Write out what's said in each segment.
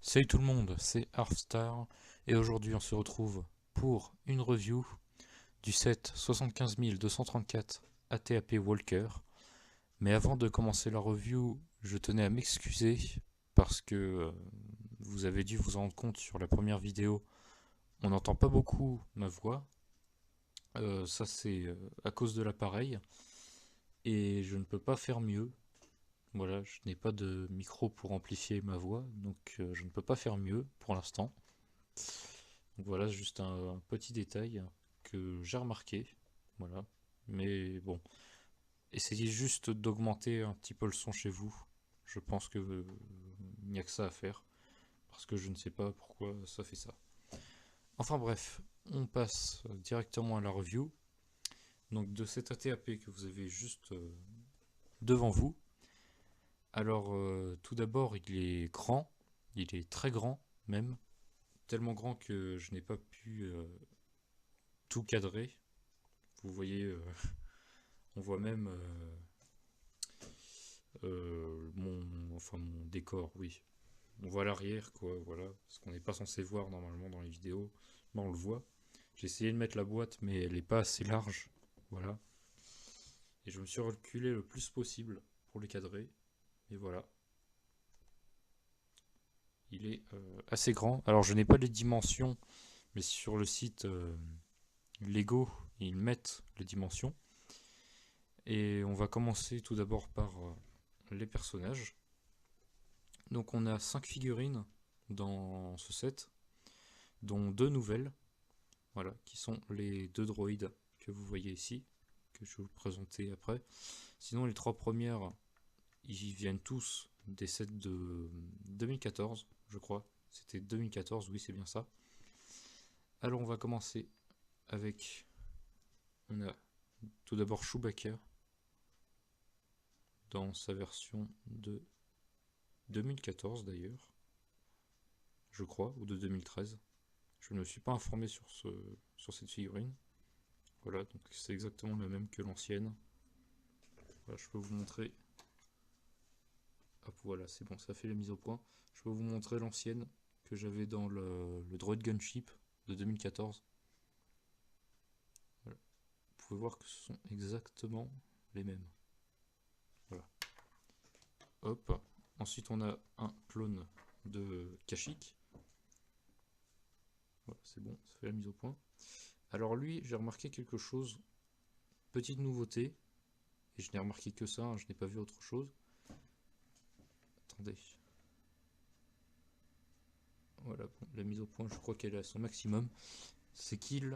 Salut tout le monde, c'est Arfstar et aujourd'hui on se retrouve pour une review du set 75234 ATAP Walker. Mais avant de commencer la review, je tenais à m'excuser parce que vous avez dû vous en rendre compte sur la première vidéo, on n'entend pas beaucoup ma voix. Ça c'est à cause de l'appareil et je ne peux pas faire mieux. Voilà, je n'ai pas de micro pour amplifier ma voix, donc je ne peux pas faire mieux pour l'instant. Donc voilà, juste un petit détail que j'ai remarqué. Voilà. Mais bon, essayez juste d'augmenter un petit peu le son chez vous. Je pense que il n'y a que ça à faire. Parce que je ne sais pas pourquoi ça fait ça. Enfin bref, on passe directement à la review. Donc de cet ATAP que vous avez juste devant vous. Alors tout d'abord, il est grand. Il est très grand même. Tellement grand que je n'ai pas pu tout cadrer. Vous voyez, on voit même mon décor, oui. On voit l'arrière, quoi, voilà. Ce qu'on n'est pas censé voir normalement dans les vidéos. Bon, on le voit. J'ai essayé de mettre la boîte, mais elle n'est pas assez large. Voilà. Et je me suis reculé le plus possible pour les cadrer. Et voilà. Il est assez grand. Alors, je n'ai pas les dimensions, mais sur le site Lego, ils mettent les dimensions. Et on va commencer tout d'abord par les personnages. Donc on a 5 figurines dans ce set, dont 2 nouvelles, voilà, qui sont les 2 droïdes que vous voyez ici, que je vais vous présenter après. Sinon les 3 premières, ils viennent tous des sets de 2014, je crois. C'était 2014, oui c'est bien ça. Alors on va commencer avec, on a tout d'abord Chewbacca, dans sa version de 2014 d'ailleurs, je crois, ou de 2013. Je ne me suis pas informé sur cette figurine. Voilà, donc c'est exactement la même que l'ancienne. Voilà, je peux vous montrer. Hop, voilà, c'est bon, ça fait la mise au point. Je peux vous montrer l'ancienne que j'avais dans le Droid Gunship de 2014. Voilà. Vous pouvez voir que ce sont exactement les mêmes. Voilà. Hop. Ensuite, on a un clone de Kashyyyk. Voilà, c'est bon, ça fait la mise au point. Alors lui, j'ai remarqué quelque chose. Petite nouveauté. Et je n'ai remarqué que ça, hein, je n'ai pas vu autre chose. Attendez. Voilà, bon, la mise au point, je crois qu'elle est à son maximum. C'est qu'il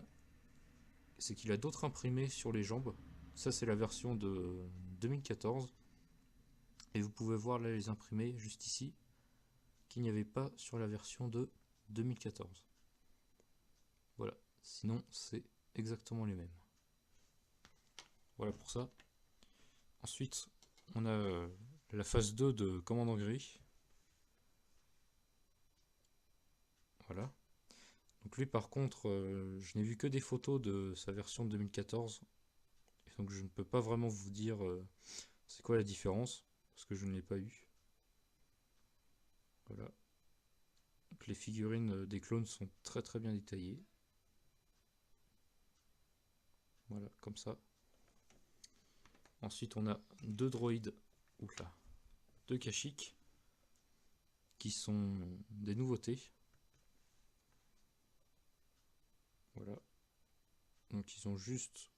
a d'autres imprimés sur les jambes. Ça, c'est la version de 2014. Et vous pouvez voir là les imprimés juste ici, qu'il n'y avait pas sur la version de 2014. Voilà, sinon c'est exactement les mêmes. Voilà pour ça. Ensuite, on a la phase 2 de Commandant Gris. Voilà. Donc lui par contre, je n'ai vu que des photos de sa version de 2014. Et donc je ne peux pas vraiment vous dire c'est quoi la différence, parce que je ne l'ai pas eu. Voilà. Donc les figurines des clones sont très très bien détaillées. Voilà, comme ça. Ensuite on a 2 droïdes, oula, 2 Kashyyyk, qui sont des nouveautés. Voilà. Donc ils ont juste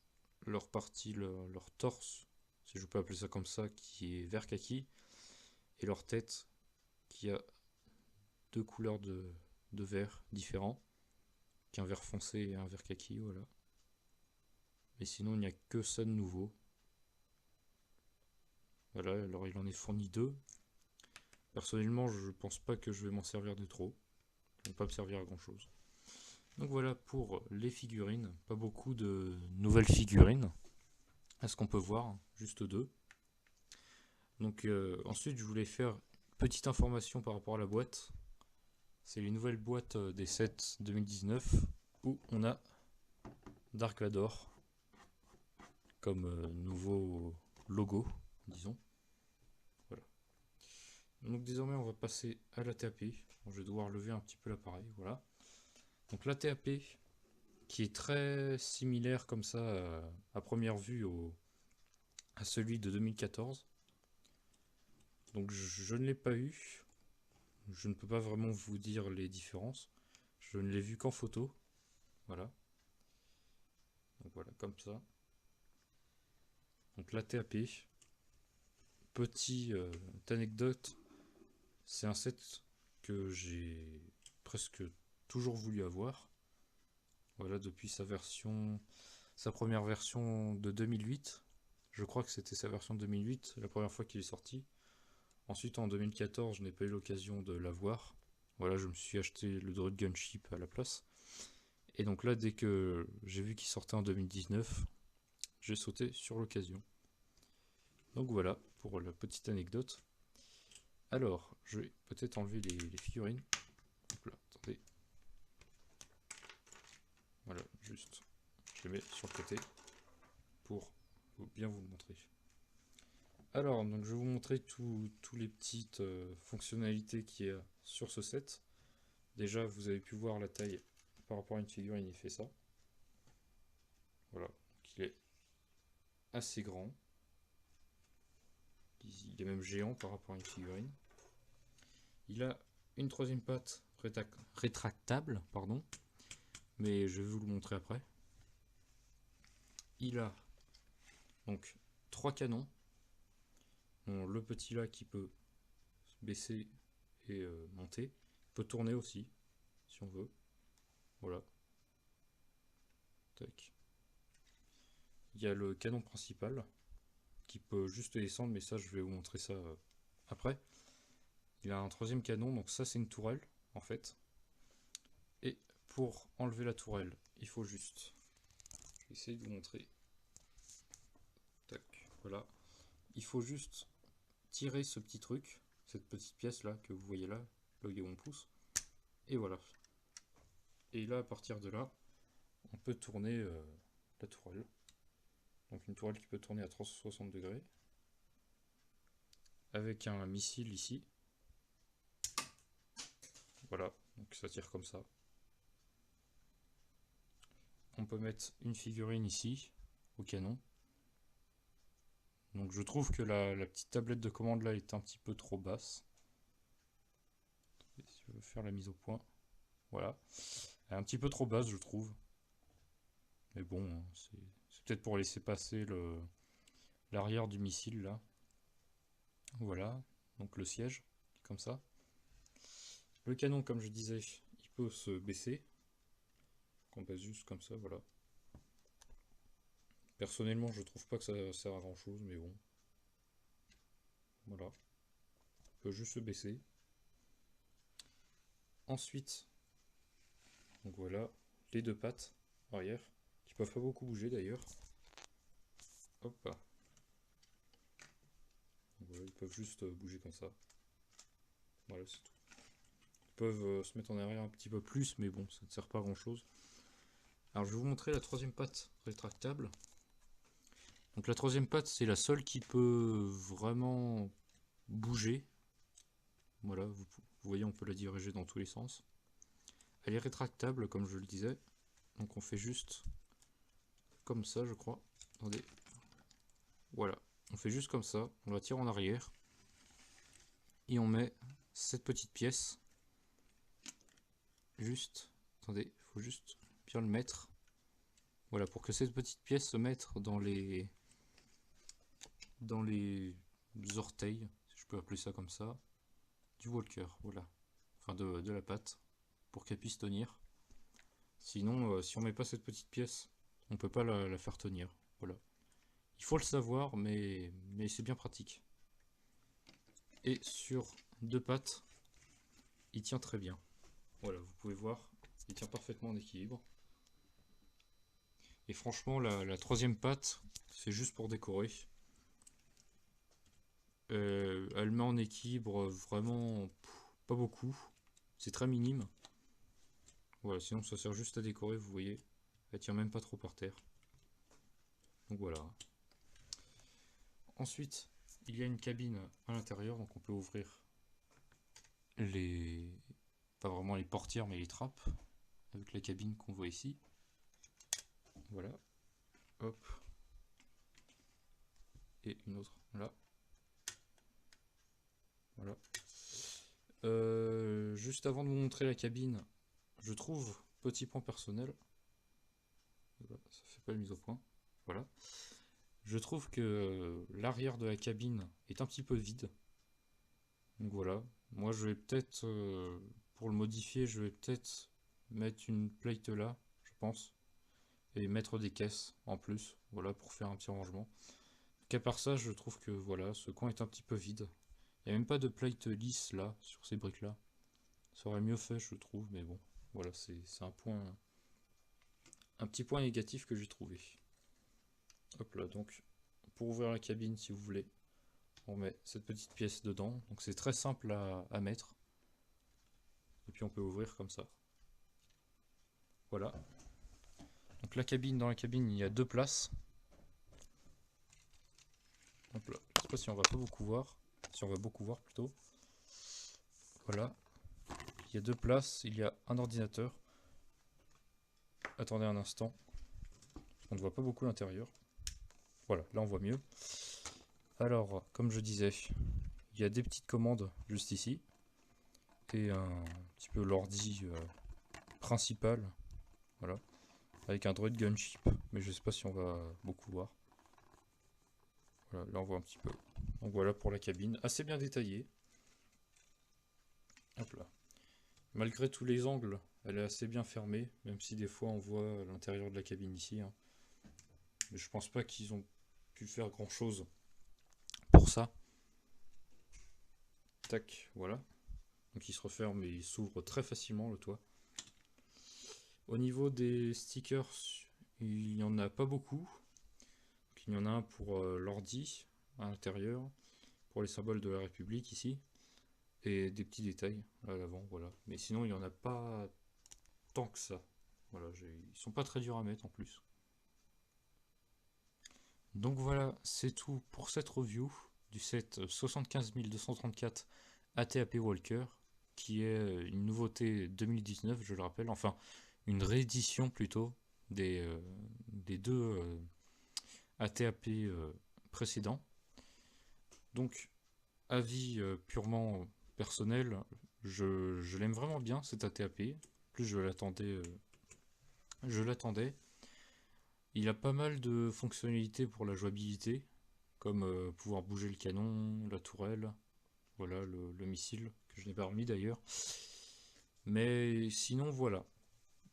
leur partie, leur torse, si je peux appeler ça comme ça, qui est vert kaki, et leur tête qui a 2 couleurs de vert différents, qu'un vert foncé et un vert kaki, voilà. Mais sinon il n'y a que ça de nouveau. Voilà, alors il en est fourni 2. Personnellement, je pense pas que je vais m'en servir de trop. Ça ne va pas me servir à grand chose. Donc voilà pour les figurines. Pas beaucoup de nouvelles figurines. À ce qu'on peut voir, juste 2. Donc ensuite, je voulais faire une petite information par rapport à la boîte. C'est les nouvelles boîtes des sets 2019 où on a Dark Vador comme nouveau logo, disons. Donc désormais on va passer à la TAP. Bon, je vais devoir lever un petit peu l'appareil, voilà. Donc la TAP qui est très similaire comme ça à première vue à celui de 2014. Donc je ne l'ai pas eu. Je ne peux pas vraiment vous dire les différences. Je ne l'ai vu qu'en photo. Voilà. Donc voilà, comme ça. Donc la TAP. Petite anecdote, c'est un set que j'ai presque toujours voulu avoir. Voilà, depuis sa première version de 2008. Je crois que c'était sa version de 2008, la première fois qu'il est sorti. Ensuite, en 2014, je n'ai pas eu l'occasion de l'avoir. Voilà, je me suis acheté le Droid Gunship à la place. Et donc là, dès que j'ai vu qu'il sortait en 2019, j'ai sauté sur l'occasion. Donc voilà, pour la petite anecdote. Alors, je vais peut-être enlever les figurines. Hop là, attendez. Voilà, juste, je les mets sur le côté pour bien vous le montrer. Alors, donc je vais vous montrer toutes les petites fonctionnalités qu'il y a sur ce set. Déjà, vous avez pu voir la taille par rapport à une figurine, il fait ça. Voilà, donc il est assez grand. Il est même géant par rapport à une figurine. Il a une troisième patte rétractable, pardon, mais je vais vous le montrer après. Il a donc 3 canons. Bon, le petit là qui peut baisser et monter. Il peut tourner aussi, si on veut. Voilà. Tac. Il y a le canon principal qui peut juste descendre, mais ça je vais vous montrer ça après. Il a un troisième canon, donc ça c'est une tourelle en fait. Et pour enlever la tourelle, il faut juste... Je vais essayer de vous montrer. Tac, voilà. Il faut juste tirer ce petit truc, cette petite pièce là que vous voyez là, là où il y a mon pouce. Et voilà. Et là, à partir de là, on peut tourner la tourelle. Donc une tourelle qui peut tourner à 360 degrés. Avec un missile ici. Voilà, donc ça tire comme ça. On peut mettre une figurine ici, au canon. Donc je trouve que la petite tablette de commande là est un petit peu trop basse. Si je veux faire la mise au point. Voilà. Elle est un petit peu trop basse je trouve. Mais bon, c'est peut-être pour laisser passer l'arrière du missile là. Voilà, donc le siège, comme ça. Le canon, comme je disais, il peut se baisser. On passe juste comme ça, voilà. Personnellement, je trouve pas que ça sert à grand chose, mais bon. Voilà. Il peut juste se baisser. Ensuite, donc voilà, les deux pattes arrière, qui peuvent pas beaucoup bouger d'ailleurs. Hop là. Voilà, ils peuvent juste bouger comme ça. Voilà, c'est tout. Ils peuvent se mettre en arrière un petit peu plus, mais bon, ça ne sert pas à grand chose. Alors je vais vous montrer la troisième patte rétractable. Donc la troisième patte, c'est la seule qui peut vraiment bouger. Voilà, vous voyez, on peut la diriger dans tous les sens. Elle est rétractable, comme je le disais. Donc on fait juste comme ça, je crois. Attendez. Voilà, on fait juste comme ça. On la tire en arrière. Et on met cette petite pièce. Juste, attendez, il faut juste bien le mettre. Voilà, pour que cette petite pièce se mette dans les orteils, si je peux appeler ça comme ça, du walker, voilà. Enfin de la patte, pour qu'elle puisse tenir. Sinon, si on met pas cette petite pièce, on peut pas la faire tenir. Voilà. Il faut le savoir, mais c'est bien pratique. Et sur deux pattes, il tient très bien. Voilà, vous pouvez voir, il tient parfaitement en équilibre. Et franchement, la troisième patte, c'est juste pour décorer. Elle met en équilibre vraiment pas beaucoup. C'est très minime. Voilà, sinon ça sert juste à décorer, vous voyez. Elle tient même pas trop par terre. Donc voilà. Ensuite, il y a une cabine à l'intérieur, donc on peut ouvrir les... pas vraiment les portières, mais les trappes, avec la cabine qu'on voit ici. Voilà. Hop. Et une autre là. Voilà. Juste avant de vous montrer la cabine, je trouve, petit point personnel, ça fait pas la mise au point, voilà. Je trouve que l'arrière de la cabine est un petit peu vide. Donc voilà, moi je vais peut-être, pour le modifier, je vais peut-être mettre une plate là, je pense, et mettre des caisses en plus, voilà, pour faire un petit rangement. Qu'à part ça, je trouve que voilà, ce coin est un petit peu vide. Il n'y a même pas de plate lisse là, sur ces briques là. Ça aurait mieux fait, je trouve, mais bon, voilà, c'est un petit point négatif que j'ai trouvé. Hop là, donc, pour ouvrir la cabine, si vous voulez, on met cette petite pièce dedans. Donc c'est très simple à mettre. Et puis on peut ouvrir comme ça. Voilà. Donc la cabine, dans la cabine, il y a deux places. Hop là. Je sais pas si on va pas beaucoup voir. Si on va beaucoup voir plutôt. Voilà. Il y a deux places. Il y a un ordinateur. Attendez un instant. On ne voit pas beaucoup l'intérieur. Voilà, là on voit mieux. Alors, comme je disais, il y a des petites commandes juste ici. Et un petit peu l'ordi principal. Voilà. Avec un Droid Gunship. Mais je sais pas si on va beaucoup voir. Voilà, là on voit un petit peu. Donc voilà pour la cabine. Assez bien détaillée. Hop là. Malgré tous les angles, elle est assez bien fermée. Même si des fois on voit l'intérieur de la cabine ici. Hein. Mais je pense pas qu'ils ont pu faire grand chose pour ça. Tac, voilà. Donc il se referme et il s'ouvre très facilement le toit. Au niveau des stickers, il n'y en a pas beaucoup. Donc, il y en a un pour l'ordi à l'intérieur, pour les symboles de la République ici, et des petits détails à l'avant, voilà. Mais sinon il n'y en a pas tant que ça. Voilà, ils sont pas très durs à mettre en plus. Donc voilà, c'est tout pour cette review du set 75234 ATAP Walker, qui est une nouveauté 2019, je le rappelle, enfin une réédition plutôt des deux ATAP précédents. Donc, avis purement personnel, je l'aime vraiment bien cet ATAP. Plus je l'attendais. Il a pas mal de fonctionnalités pour la jouabilité, comme pouvoir bouger le canon, la tourelle, voilà le missile, que je n'ai pas remis d'ailleurs. Mais sinon voilà,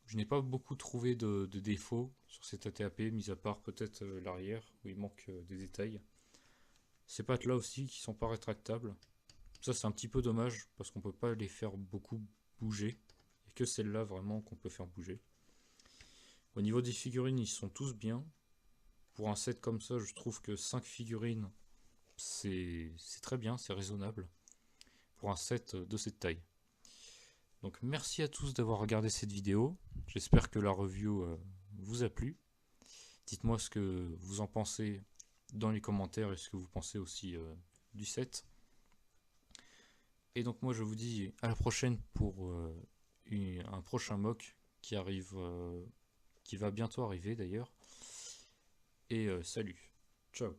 je n'ai pas beaucoup trouvé de défauts sur cet ATAP, mis à part peut-être l'arrière, où il manque des détails. Ces pattes là aussi qui sont pas rétractables. Ça c'est un petit peu dommage, parce qu'on peut pas les faire beaucoup bouger. Il n'y a que celle-là vraiment qu'on peut faire bouger. Au niveau des figurines, ils sont tous bien. Pour un set comme ça, je trouve que 5 figurines, c'est très bien, c'est raisonnable. Pour un set de cette taille. Donc merci à tous d'avoir regardé cette vidéo. J'espère que la review vous a plu. Dites-moi ce que vous en pensez dans les commentaires et ce que vous pensez aussi du set. Et donc moi je vous dis à la prochaine pour un prochain mock qui arrive, qui va bientôt arriver d'ailleurs. Et salut, ciao.